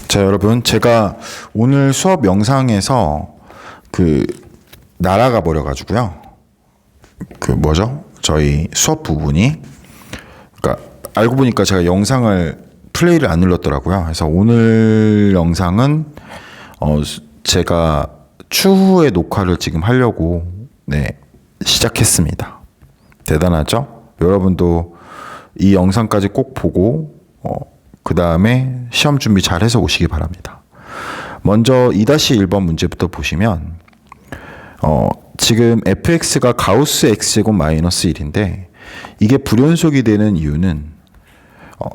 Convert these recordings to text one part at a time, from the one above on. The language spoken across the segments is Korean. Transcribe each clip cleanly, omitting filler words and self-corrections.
자, 여러분, 제가 오늘 수업 영상에서 날아가 버려가지고요. 저희 수업 부분이. 그러니까, 알고 보니까 제가 영상을 플레이를 안 눌렀더라고요. 그래서 오늘 영상은, 제가 추후에 녹화를 지금 하려고, 시작했습니다. 대단하죠? 여러분도 이 영상까지 꼭 보고, 그 다음에 시험 준비 잘 해서 오시기 바랍니다. 먼저 2-1번 문제부터 보시면 지금 fx가 가우스 x제곱 마이너스 1인데 이게 불연속이 되는 이유는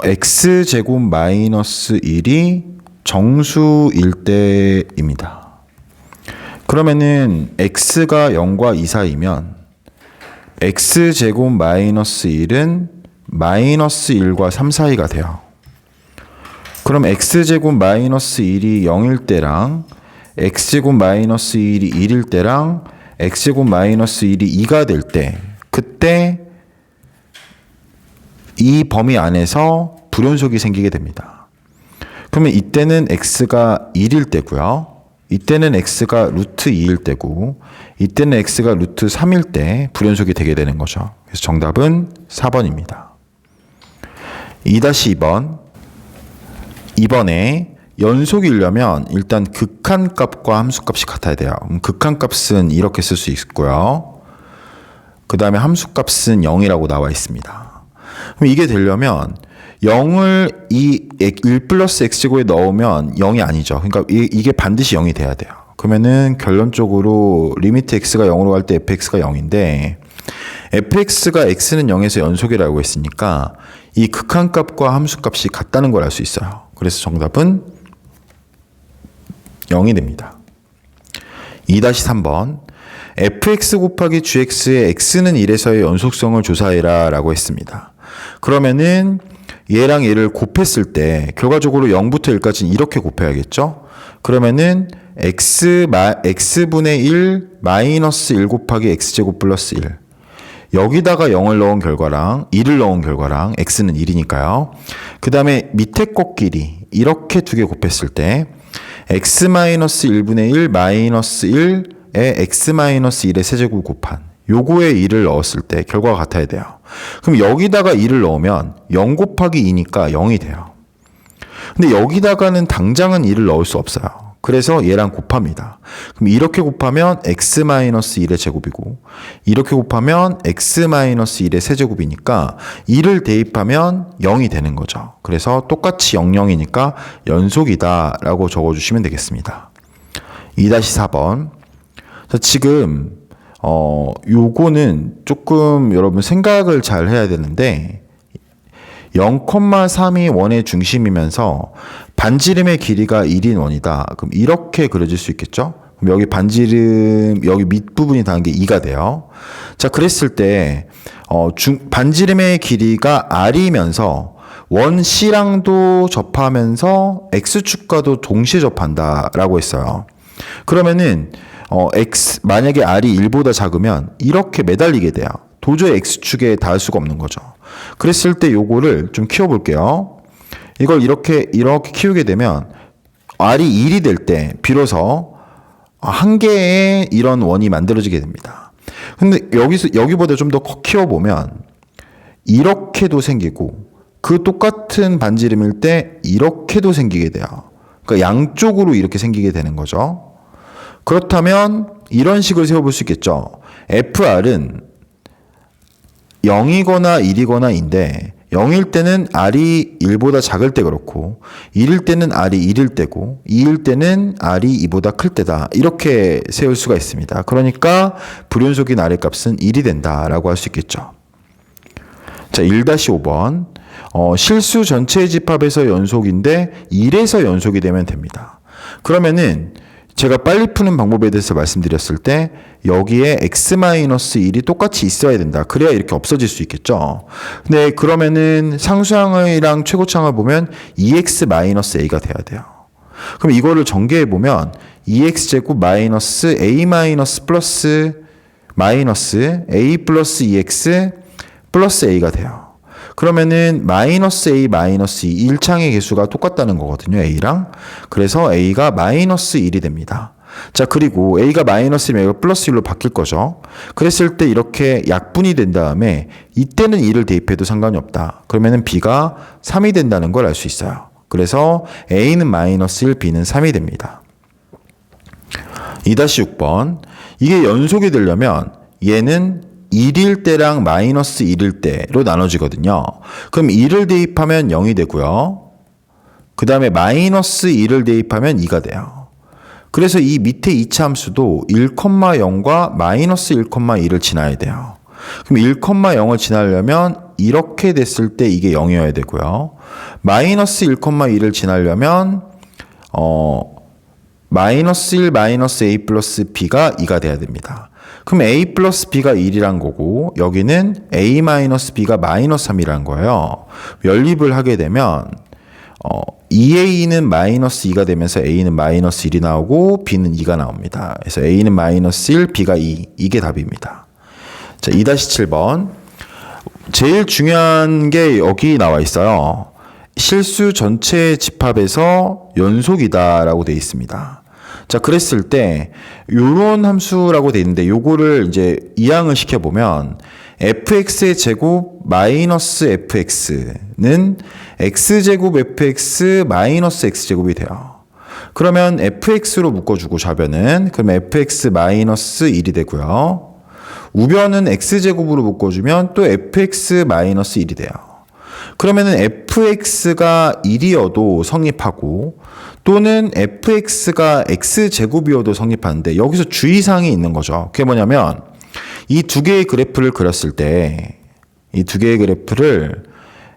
x제곱 마이너스 1이 정수일 때입니다. 그러면은 x가 0과 2 사이면 x제곱 마이너스 1은 마이너스 1과 3 사이가 돼요. 그럼 x제곱 마이너스 1이 0일 때랑 x제곱 마이너스 1이 1일 때랑 x제곱 마이너스 1이 2가 될 때 그때 이 범위 안에서 불연속이 생기게 됩니다. 그러면 이때는 x가 1일 때고요. 이때는 x가 루트 2일 때고 이때는 x가 루트 3일 때 불연속이 되게 되는 거죠. 그래서 정답은 4번입니다. 2-2번 이번에 연속이려면 일단 극한값과 함수값이 같아야 돼요. 극한값은 이렇게 쓸 수 있고요. 그 다음에 함수값은 0이라고 나와 있습니다. 그럼 이게 되려면 0을 이 1 플러스 x제곱에 넣으면 0이 아니죠. 그러니까 이게 반드시 0이 돼야 돼요. 그러면은 결론적으로 리미트 x가 0으로 갈 때 fx가 0인데 fx가 x는 0에서 연속이라고 했으니까 이 극한값과 함수값이 같다는 걸 알 수 있어요. 그래서 정답은 0이 됩니다. 2-3번 fx 곱하기 gx의 x는 1에서의 연속성을 조사해라 라고 했습니다. 그러면은 얘랑 얘를 곱했을 때 결과적으로 0부터 1까지는 이렇게 곱해야겠죠? 그러면은 x분의 1 마이너스 1 곱하기 x제곱 플러스 1 여기다가 0을 넣은 결과랑 1을 넣은 결과랑 x는 1이니까요. 그 다음에 밑에 것끼리 이렇게 두 개 곱했을 때 x-1분의 1 마이너스 1에 x-1의 세제곱 곱한 요거에 1을 넣었을 때 결과가 같아야 돼요. 그럼 여기다가 1을 넣으면 0 곱하기 2니까 0이 돼요. 근데 여기다가는 당장은 1을 넣을 수 없어요. 그래서 얘랑 곱합니다. 그럼 이렇게 곱하면 x-1의 제곱이고 이렇게 곱하면 x-1의 세제곱이니까 2를 대입하면 0이 되는 거죠. 그래서 똑같이 0,0이니까 연속이다 라고 적어주시면 되겠습니다. 2-4번 지금 요거는 조금 여러분 생각을 잘 해야 되는데 0,3이 원의 중심이면서 반지름의 길이가 1인 원이다. 그럼 이렇게 그려질 수 있겠죠? 그럼 여기 반지름, 여기 밑부분이 닿은 게 2가 돼요. 자, 그랬을 때, 반지름의 길이가 r이면서 원 C랑도 접하면서 X축과도 동시에 접한다라고 했어요. 그러면은, 만약에 r이 1보다 작으면 이렇게 매달리게 돼요. 도저히 X축에 닿을 수가 없는 거죠. 그랬을 때 요거를 좀 키워볼게요. 이걸 이렇게 키우게 되면 r이 1이 될 때 비로소 한 개의 이런 원이 만들어지게 됩니다. 근데 여기보다 좀 더 키워보면 이렇게도 생기고 그 똑같은 반지름일 때 이렇게도 생기게 돼요. 그러니까 양쪽으로 이렇게 생기게 되는 거죠. 그렇다면 이런 식을 세워볼 수 있겠죠. FR은 0이거나 1이거나인데 0일 때는 r이 1보다 작을 때 그렇고 1일 때는 r이 1일 때고 2일 때는 r이 2보다 클 때다. 이렇게 세울 수가 있습니다. 그러니까 불연속인 r의 값은 1이 된다라고 할 수 있겠죠. 자, 1-5번 실수 전체의 집합에서 연속인데 1에서 연속이 되면 됩니다. 그러면은 제가 빨리 푸는 방법에 대해서 말씀드렸을 때 여기에 x-1이 똑같이 있어야 된다. 그래야 이렇게 없어질 수 있겠죠. 근데 그러면은 상수항이랑 최고차항을 보면 2x-a가 돼야 돼요. 그럼 이거를 전개해 보면 2x제곱 마이너스 a 마이너스 플러스 마이너스 a 플러스 2x 플러스 a가 돼요. 그러면은 마이너스 A 마이너스 2 1창의 개수가 똑같다는 거거든요. A랑. 그래서 A가 마이너스 1이 됩니다. 자, 그리고 A가 마이너스 1이면 플러스 1로 바뀔 거죠. 그랬을 때 이렇게 약분이 된 다음에 이때는 2를 대입해도 상관이 없다. 그러면은 B가 3이 된다는 걸 알 수 있어요. 그래서 A는 마이너스 1, B는 3이 됩니다. 2-6번. 이게 연속이 되려면 얘는 1일 때랑 마이너스 1일 때로 나눠지거든요. 그럼 1을 대입하면 0이 되고요. 그 다음에 마이너스 1을 대입하면 2가 돼요. 그래서 이 밑에 이차 함수도 1,0과 마이너스 1,2를 지나야 돼요. 그럼 1,0을 지나려면 이렇게 됐을 때 이게 0이어야 되고요. 마이너스 1,2를 지나려면 마이너스 1 마이너스 A 플러스 B가 2가 돼야 됩니다. 그럼 A 플러스 B가 1이란 거고 여기는 A 마이너스 B가 마이너스 3이란 거예요. 연립을 하게 되면 2A는 마이너스 2가 되면서 A는 마이너스 1이 나오고 B는 2가 나옵니다. 그래서 A는 마이너스 1, B가 2. 이게 답입니다. 자, 2-7번. 제일 중요한 게 여기 나와 있어요. 실수 전체 집합에서 연속이다라고 되어 있습니다. 자, 그랬을 때 요런 함수라고 되어 있는데 요거를 이제 이항을 시켜보면 fx의 제곱 마이너스 fx는 x제곱 fx 마이너스 x제곱이 돼요. 그러면 fx로 묶어주고 좌변은 그러면 fx 마이너스 1이 되고요. 우변은 x제곱으로 묶어주면 또 fx 마이너스 1이 돼요. 그러면은 fx가 1이어도 성립하고 또는 fx가 x제곱이어도 성립하는데 여기서 주의사항이 있는 거죠. 그게 뭐냐면 이 두 개의 그래프를 그렸을 때 이 두 개의 그래프를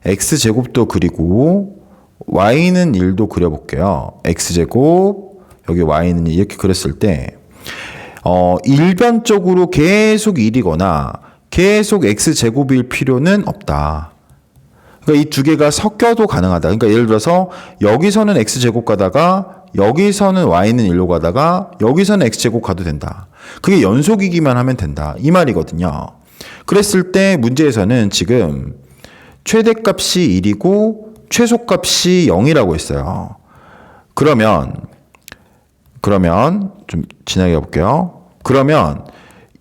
x제곱도 그리고 y는 1도 그려볼게요. x제곱 여기 y는 1 이렇게 그렸을 때 일변적으로 계속 1이거나 계속 x제곱일 필요는 없다. 그러니까 이 두 개가 섞여도 가능하다. 그러니까 예를 들어서 여기서는 x제곱 가다가 여기서는 y는 1로 가다가 여기서는 x제곱 가도 된다. 그게 연속이기만 하면 된다. 이 말이거든요. 그랬을 때 문제에서는 지금 최대값이 1이고 최소값이 0이라고 했어요. 그러면 좀 진하게 해볼게요. 그러면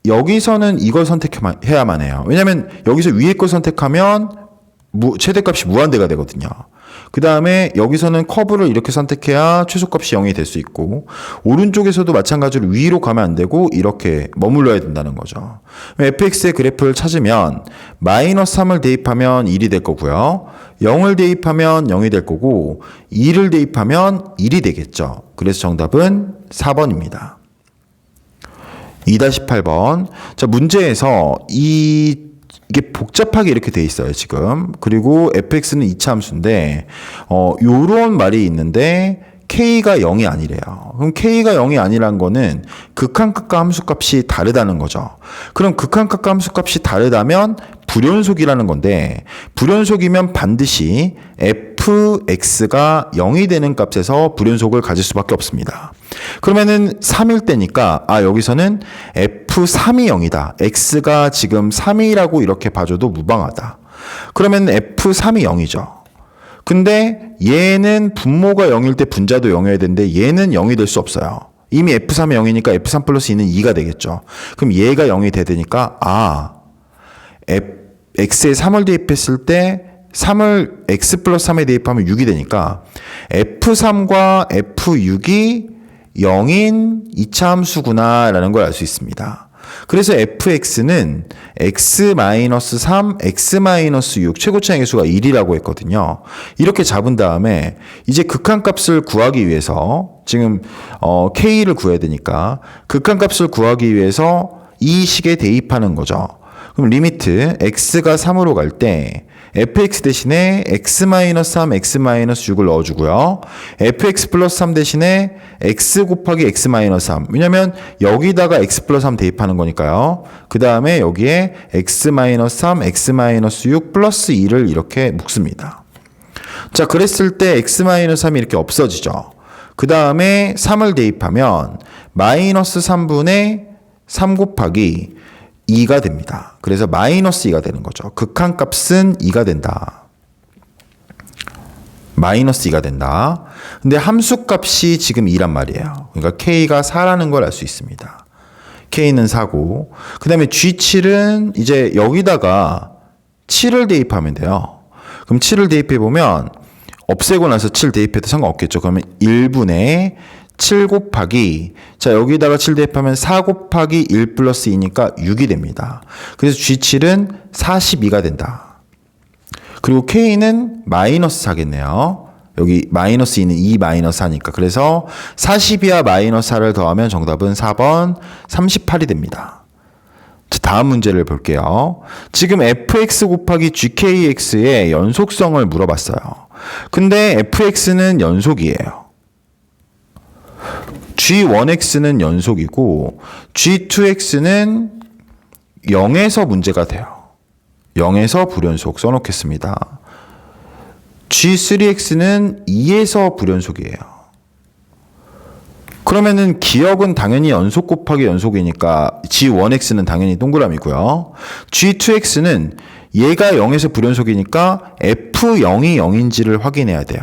여기서는 이걸 선택해야만 해요. 왜냐하면 여기서 위에 걸 선택하면 최대값이 무한대가 되거든요. 그 다음에 여기서는 커브를 이렇게 선택해야 최소값이 0이 될 수 있고 오른쪽에서도 마찬가지로 위로 가면 안 되고 이렇게 머물러야 된다는 거죠. fx의 그래프를 찾으면 마이너스 3을 대입하면 1이 될 거고요. 0을 대입하면 0이 될 거고 2를 대입하면 1이 되겠죠. 그래서 정답은 4번입니다. 2-8번. 자, 문제에서 이게 복잡하게 이렇게 돼 있어요, 지금. 그리고 fx는 2차 함수인데, 요런 말이 있는데, k가 0이 아니래요. 그럼 k가 0이 아니란 거는 극한값과 함수값이 다르다는 거죠. 그럼 극한값과 함수값이 다르다면 불연속이라는 건데, 불연속이면 반드시 fx가 0이 되는 값에서 불연속을 가질 수밖에 없습니다. 그러면은 3일 때니까 여기서는 f3이 0이다. x가 지금 3이라고 이렇게 봐줘도 무방하다. 그러면 f3이 0이죠. 근데 얘는 분모가 0일 때 분자도 0이어야 되는데 얘는 0이 될 수 없어요. 이미 f3이 0이니까 f3 플러스 2는 2가 되겠죠. 그럼 얘가 0이 돼야 되니까 x에 3을 대입했을 때 3을 x 플러스 3에 대입하면 6이 되니까 f3과 f6이 0인 2차 함수구나 라는 걸 알 수 있습니다. 그래서 fx는 x-3, x-6 최고차의 개수가 1이라고 했거든요. 이렇게 잡은 다음에 이제 극한값을 구하기 위해서 지금 k를 구해야 되니까 극한값을 구하기 위해서 이 식에 대입하는 거죠. 그럼 리미트 x가 3으로 갈 때 fx 대신에 x-3, x-6을 넣어주고요. fx 플러스 3 대신에 x 곱하기 x-3. 왜냐면 여기다가 x 플러스 3 대입하는 거니까요. 그 다음에 여기에 x-3, x-6 플러스 2를 이렇게 묶습니다. 자, 그랬을 때 x-3이 이렇게 없어지죠. 그 다음에 3을 대입하면 마이너스 3분의 3 곱하기 2가 됩니다. 그래서 마이너스 2가 되는 거죠. 극한값은 2가 된다. 마이너스 2가 된다. 근데 함수값이 지금 2란 말이에요. 그러니까 K가 4라는 걸 알 수 있습니다. K는 4고, 그 다음에 G7은 이제 여기다가 7을 대입하면 돼요. 그럼 7을 대입해보면 없애고 나서 7 대입해도 상관없겠죠. 그러면 1분의 7 곱하기, 자, 여기다가 7 대입하면 4 곱하기 1 플러스 2니까 6이 됩니다. 그래서 G7은 42가 된다. 그리고 K는 마이너스 4겠네요. 여기 마이너스 2는 2 마이너스 4니까. 그래서 42와 마이너스 4를 더하면 정답은 4번 38이 됩니다. 자, 다음 문제를 볼게요. 지금 fx 곱하기 gkx의 연속성을 물어봤어요. 근데 fx는 연속이에요. g1x는 연속이고 g2x는 0에서 문제가 돼요. 0에서 불연속 써놓겠습니다. G3x는 2에서 불연속이에요. 그러면은 기억은 당연히 연속 곱하기 연속이니까 G1x는 당연히 동그라미고요. G2x는 얘가 0에서 불연속이니까 F0이 0인지를 확인해야 돼요.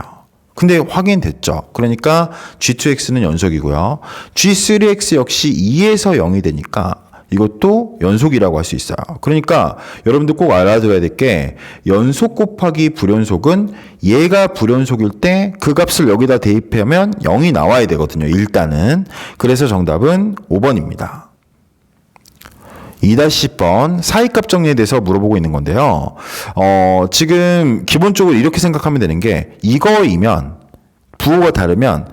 근데 확인됐죠. 그러니까 G2x는 연속이고요. G3x 역시 2에서 0이 되니까 이것도 연속이라고 할 수 있어요. 그러니까 여러분들 꼭 알아둬야 될 게 연속 곱하기 불연속은 얘가 불연속일 때 그 값을 여기다 대입하면 0이 나와야 되거든요. 일단은. 그래서 정답은 5번입니다. 2-10번 사이값 정리에 대해서 물어보고 있는 건데요. 지금 기본적으로 이렇게 생각하면 되는 게 이거이면 부호가 다르면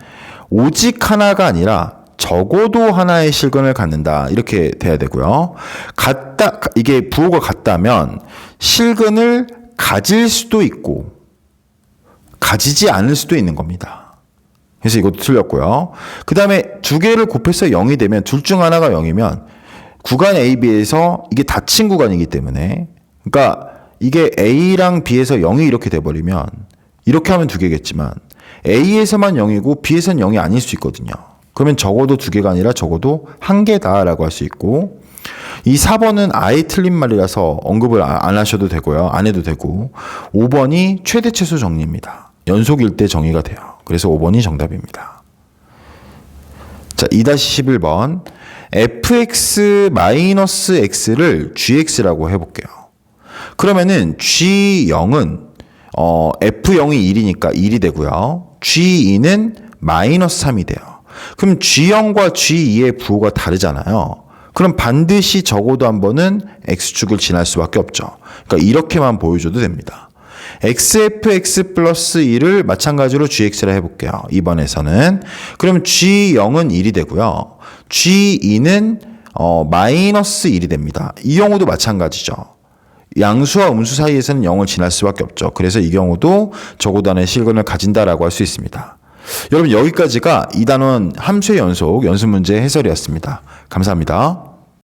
오직 하나가 아니라 적어도 하나의 실근을 갖는다. 이렇게 돼야 되고요. 이게 부호가 같다면 실근을 가질 수도 있고 가지지 않을 수도 있는 겁니다. 그래서 이것도 틀렸고요. 그 다음에 두 개를 곱해서 0이 되면 둘 중 하나가 0이면 구간 A, B에서 이게 닫힌 구간이기 때문에 그러니까 이게 A랑 B에서 0이 이렇게 돼버리면 이렇게 하면 두 개겠지만 A에서만 0이고 B에서는 0이 아닐 수 있거든요. 그러면 적어도 두 개가 아니라 적어도 한 개다라고 할 수 있고 이 4번은 아예 틀린 말이라서 언급을 안 하셔도 되고요. 안 해도 되고 5번이 최대 최소 정리입니다. 연속일 때 정의가 돼요. 그래서 5번이 정답입니다. 자, 2-11번 fx-x를 gx라고 해볼게요. 그러면은 g0은 f0이 1이니까 1이 되고요. g2는 마이너스 3이 돼요. 그럼 G0과 G2의 부호가 다르잖아요. 그럼 반드시 적어도 한 번은 X축을 지날 수밖에 없죠. 그러니까 이렇게만 보여줘도 됩니다. XFX 플러스 1을 마찬가지로 GX라 해볼게요. 이번에서는. 그럼 G0은 1이 되고요. G2는 마이너스 1이 됩니다. 이 경우도 마찬가지죠. 양수와 음수 사이에서는 0을 지날 수밖에 없죠. 그래서 이 경우도 적어도 하나의 실근을 가진다라고 할 수 있습니다. 여러분 여기까지가 2단원 함수의 연속 연습 문제 해설이었습니다. 감사합니다.